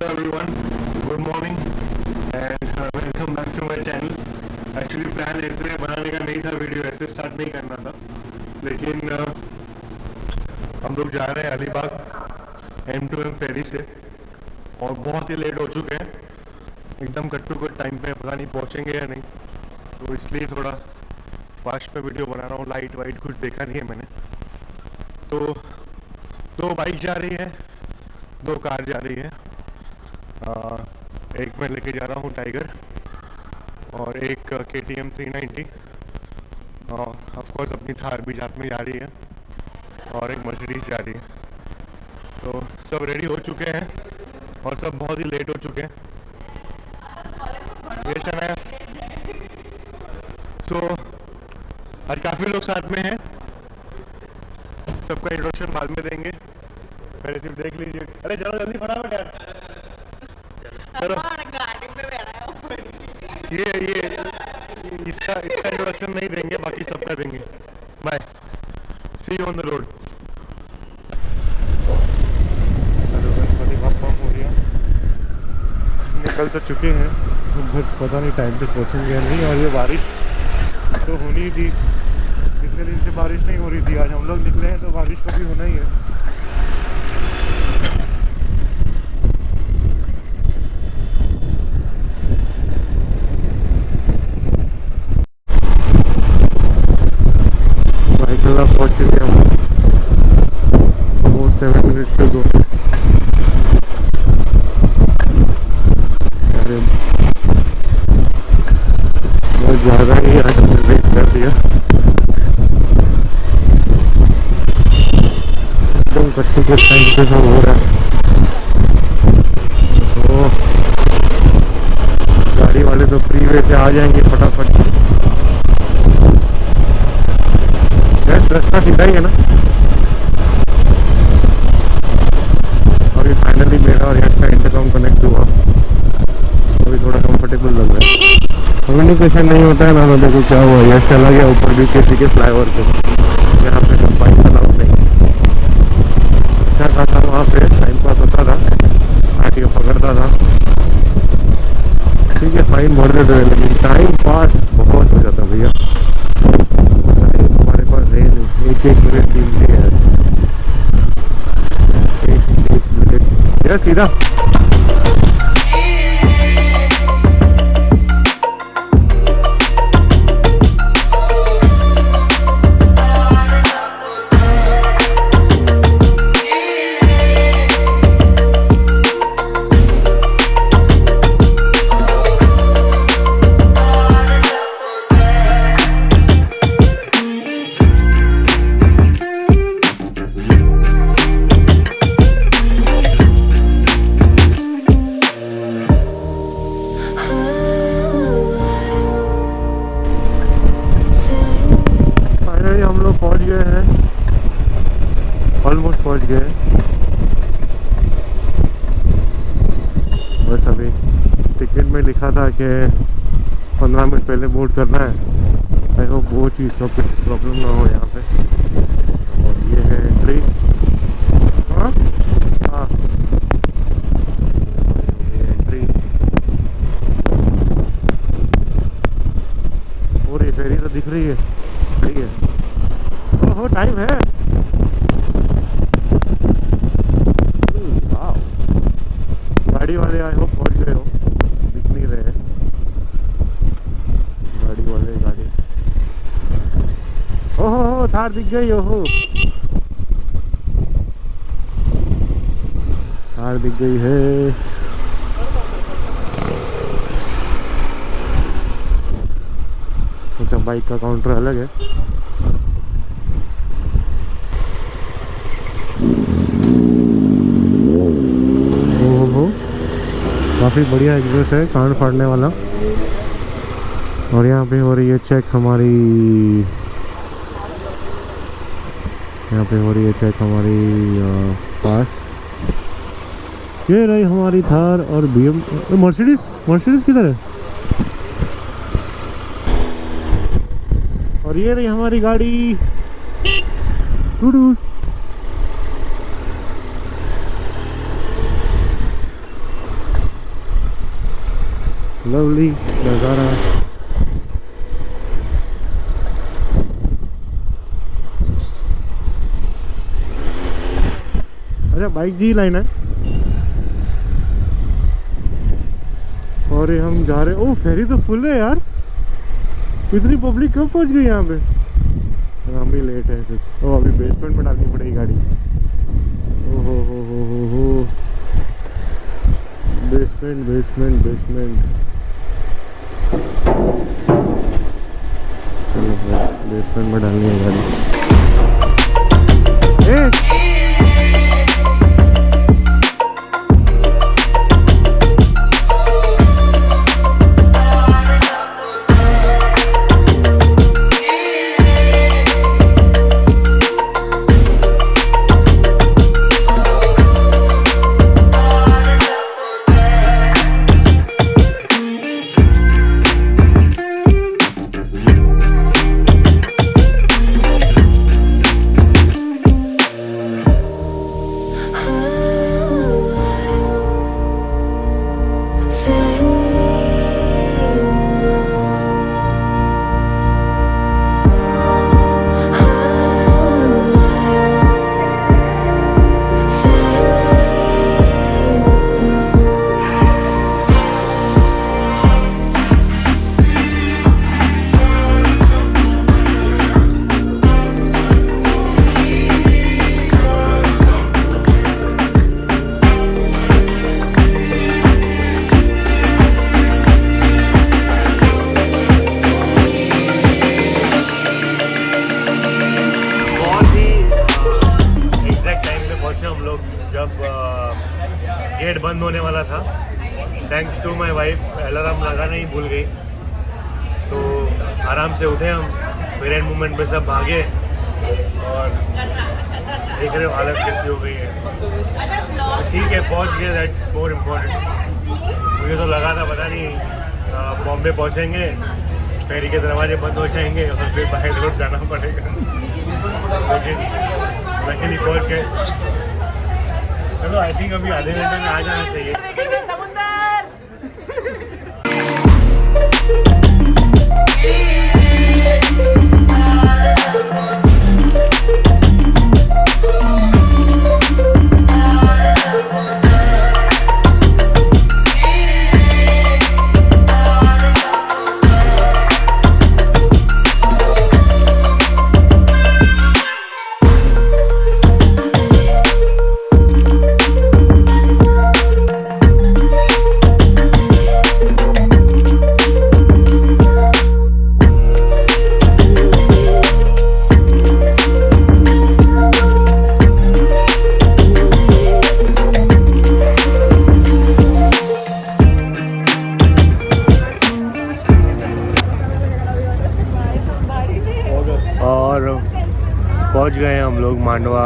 everyone, good morning and welcome back to my channel. Actually plan ऐसे बनाने का नहीं था, वीडियो ऐसे स्टार्ट नहीं करना था, लेकिन हम लोग जा रहे हैं अलीबाग M2M फेरी से और बहुत ही लेट हो चुके हैं, एकदम कट टू कट टाइम पे, पता नहीं पहुंचेंगे या नहीं, तो इसलिए थोड़ा फास्ट पे वीडियो बना रहा हूँ। लाइट वाइट कुछ देखा नहीं है मैंने, तो दो बाइक जा रही है, दो कार जा रही है। एक मैं लेके जा रहा हूँ टाइगर और एक KTM 390 और ऑफ कोर्स अपनी थार भी साथ में जा रही है और एक मर्सिडीज जा रही है। तो सब रेडी हो चुके हैं और सब बहुत ही लेट हो चुके हैं। ये शनाया तो आज काफ़ी लोग साथ में हैं, सबका इंट्रोडक्शन बाद में देंगे, पहले सिर्फ देख लीजिए। अरे चलो जल्दी फटाफट यार, चलो। ये इसका इंट्रोडक्शन नहीं देंगे, बाकी सबका देंगे। Bye, see you on the road. निकल तो चुके हैं, पता नहीं टाइम पे पहुंचेंगे या नहीं। और ये बारिश तो होनी थी, कितने दिन से बारिश नहीं हो रही थी, आज हम लोग निकले हैं तो बारिश को भी होना ही है। पहुंच चुके हम, 7 मिनट्स टू गो। अरे बहुत ज़्यादा ही आज हमने वेट कर दिया, एकदम कच्चे के टाइम पे सब हो रहा है। तो गाड़ी वाले तो फ्रीवे से आ जाएंगे फटाफट। रास्ता सीधा ही है ना। और ये फाइनली मेरा और यश का इंटरकॉम कनेक्ट हुआ, अभी थोड़ा कंफर्टेबल लग रहा है। कम्युनिकेशन नहीं होता है ना, तो देखो क्या हुआ, यश चला गया ऊपर भी किसी के फ्लाईओवर पे, यहाँ पे सब बाइक अलाउड नहीं। अच्छा खासा वहाँ पे टाइम पास होता था, आरटीओ पकड़ता था, ठीक है फाइन भर देते थे, लेकिन टाइम पास बहुत हो जाता भैया। हमारे पास है नहीं, एक मिनट कीमती है, एक मिनट यार सीधा। हम लोग पहुंच गए हैं, ऑलमोस्ट पहुंच गए। बस अभी टिकट में लिखा था कि 15 मिनट पहले बोर्ड करना है। आई होप वो चीज़ का कुछ प्रॉब्लम ना हो यहाँ पे। और ये है एंट्री। हाँ हाँ, ये एंट्री और ये फेरी तो दिख रही है, सही है। ओहो टाइम है, गाड़ी वाले आई होप पहुंच गए हो, दिख नहीं रहे हैं गाड़ी वाले। गाड़ी ओहो थार दिख गई, ओहो थार दिख गई है। अच्छा बाइक का काउंटर अलग है। काफ़ी बढ़िया एग्जॉस्ट है, कान फाड़ने वाला। और यहाँ पे हो रही है चेक हमारी, यहाँ पे हो रही है चेक हमारी पास। ये रही हमारी थार और BM मर्सिडीज किधर है? और ये रही हमारी गाड़ी। लवली नज़ारा। अच्छा बाइक जी लाइन है और ये हम जा रहे। ओ फेरी तो फुल है यार, इतनी पब्लिक कब पहुंच गई यहाँ पे? हम भी लेट है कुछ। ओ अभी बेसमेंट में डालनी पड़ेगी गाड़ी। ओ हो बेसमेंट बेसमेंट बेसमेंट। चलो बेसमेंट में डालनी है गाड़ी। गेट बंद होने वाला था। Thanks to my wife, alarm लगाना ही भूल गई, तो आराम से उठे हम, फिर एंड मोमेंट पे सब भागे और देख रहे हो हालत कैसी हो गई है। ठीक है पहुंच गए, दैट्स मोर इम्पोर्टेंट। मुझे तो लगा था पता नहीं बॉम्बे पहुंचेंगे, फेरी के दरवाजे बंद हो जाएंगे और फिर बाहर रोड जाना पड़ेगा, लेकिन लकीली पहुंच गए। चलो आई थिंक अभी आधे घंटे में आ जाना चाहिए। और पहुंच गए हम लोग मांडवा।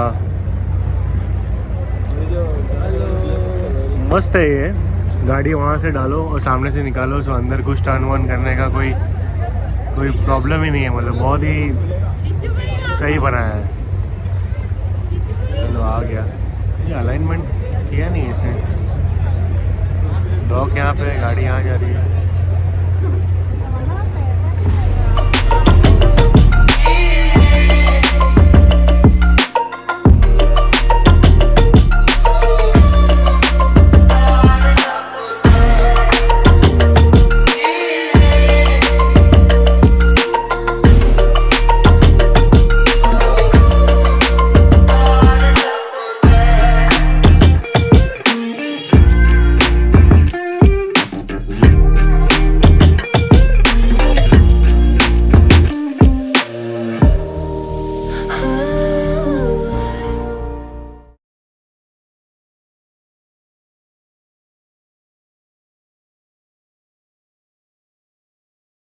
मस्त है ये गाड़ी, वहाँ से डालो और सामने से निकालो, सो अंदर कुछ टर्न वन करने का कोई प्रॉब्लम ही नहीं है, मतलब बहुत ही सही बनाया है। चलो आ गया, ये अलाइनमेंट किया नहीं इसने, डॉक यहाँ पे, गाड़ी यहाँ जा रही है।